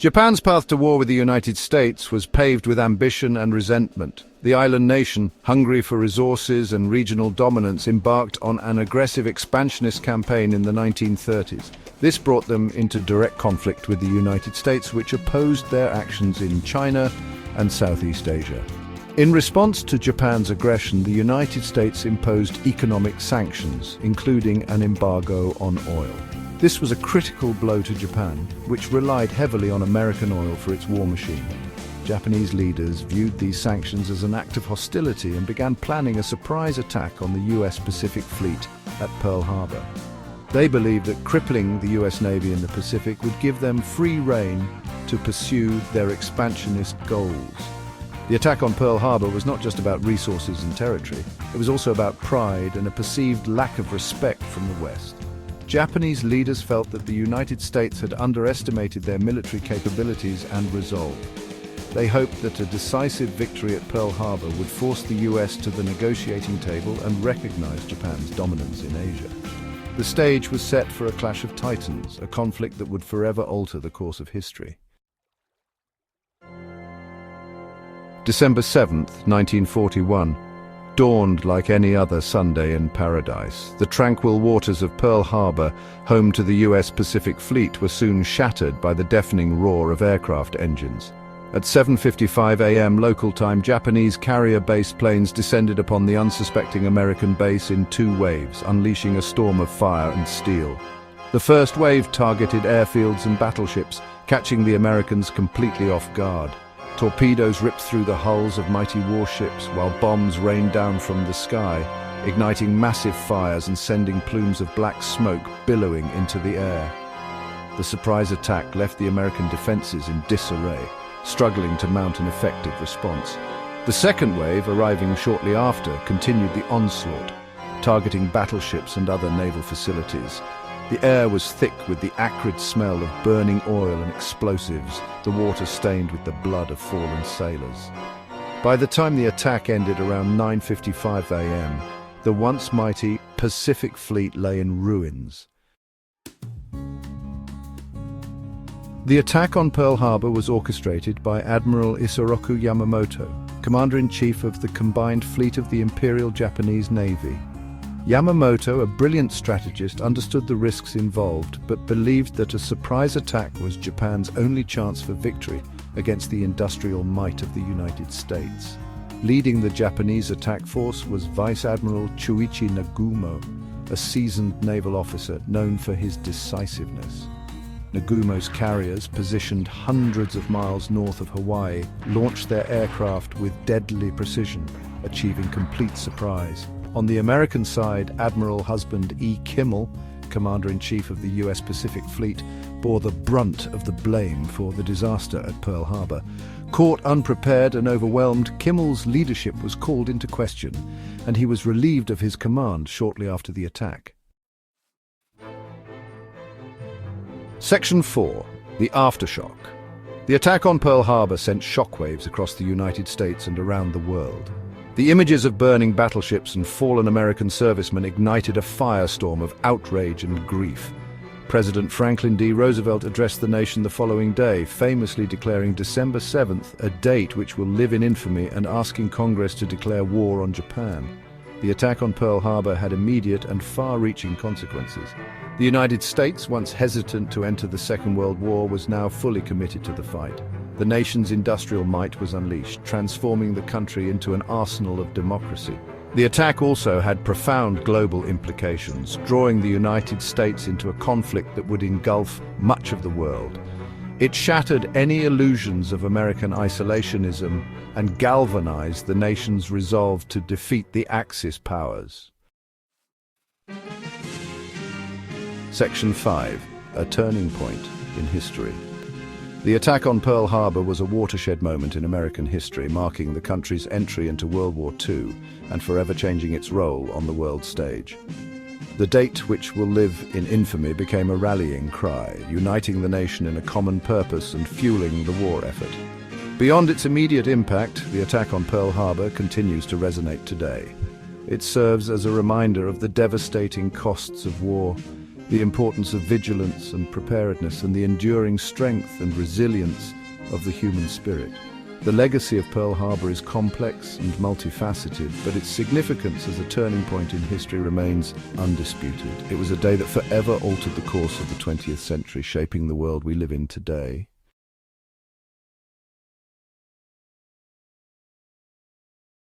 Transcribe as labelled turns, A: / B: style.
A: Japan's path to war with the United States was paved with ambition and resentment. The island nation, hungry for resources and regional dominance, embarked on an aggressive expansionist campaign in the 1930s. This brought them into direct conflict with the United States, which opposed their actions in China and Southeast Asia. In response to Japan's aggression, the United States imposed economic sanctions, including an embargo on oil. This was a critical blow to Japan, which relied heavily on American oil for its war machine. Japanese leaders viewed these sanctions as an act of hostility and began planning a surprise attack on the US Pacific Fleet at Pearl Harbor. They believed that crippling the US Navy in the Pacific would give them free rein to pursue their expansionist goals. The attack on Pearl Harbor was not just about resources and territory. It was also about pride and a perceived lack of respect from the West. Japanese leaders felt that the United States had underestimated their military capabilities and resolve. They hoped that a decisive victory at Pearl Harbor would force the US to the negotiating table and recognize Japan's dominance in Asia. The stage was set for a clash of titans, a conflict that would forever alter the course of history. December 7th, 1941, dawned like any other Sunday in paradise. The tranquil waters of Pearl Harbor, home to the US Pacific Fleet, were soon shattered by the deafening roar of aircraft engines. At 7:55 a.m. local time, Japanese carrier-based planes descended upon the unsuspecting American base in two waves, unleashing a storm of fire and steel. The first wave targeted airfields and battleships, catching the Americans completely off guard. Torpedoes ripped through the hulls of mighty warships, while bombs rained down from the sky, igniting massive fires and sending plumes of black smoke billowing into the air. The surprise attack left the American defenses in disarray, struggling to mount an effective response. The second wave, arriving shortly after, continued the onslaught, targeting battleships and other naval facilities. The air was thick with the acrid smell of burning oil and explosives, the water stained with the blood of fallen sailors. By the time the attack ended around 9:55 a.m., the once mighty Pacific Fleet lay in ruins. The attack on Pearl Harbor was orchestrated by Admiral Isoroku Yamamoto, Commander-in-Chief of the Combined Fleet of the Imperial Japanese Navy. Yamamoto, a brilliant strategist, understood the risks involved, but believed that a surprise attack was Japan's only chance for victory against the industrial might of the United States. Leading the Japanese attack force was Vice Admiral Chuichi Nagumo, a seasoned naval officer known for his decisiveness. Nagumo's carriers, positioned hundreds of miles north of Hawaii, launched their aircraft with deadly precision, achieving complete surprise. On the American side, Admiral Husband E. Kimmel, Commander-in-Chief of the US Pacific Fleet, bore the brunt of the blame for the disaster at Pearl Harbor. Caught unprepared and overwhelmed, Kimmel's leadership was called into question, and he was relieved of his command shortly after the attack. Section 4. The Aftershock. The attack on Pearl Harbor sent shockwaves across the United States and around the world. The images of burning battleships and fallen American servicemen ignited a firestorm of outrage and grief. President Franklin D. Roosevelt addressed the nation the following day, famously declaring December 7th a date which will live in infamy and asking Congress to declare war on Japan. The attack on Pearl Harbor had immediate and far-reaching consequences. The United States, once hesitant to enter the Second World War, was now fully committed to the fight. The nation's industrial might was unleashed, transforming the country into an arsenal of democracy. The attack also had profound global implications, drawing the United States into a conflict that would engulf much of the world. It shattered any illusions of American isolationism and galvanized the nation's resolve to defeat the Axis powers. Section 5. A turning point in history. The attack on Pearl Harbor was a watershed moment in American history, marking the country's entry into World War II and forever changing its role on the world stage. The date, which will live in infamy, became a rallying cry, uniting the nation in a common purpose and fueling the war effort. Beyond its immediate impact, the attack on Pearl Harbor continues to resonate today. It serves as a reminder of the devastating costs of war, the importance of vigilance and preparedness, and the enduring strength and resilience of the human spirit. The legacy of Pearl Harbor is complex and multifaceted, but its significance as a turning point in history remains undisputed. It was a day that forever altered the course of the 20th century, shaping the world we live in today.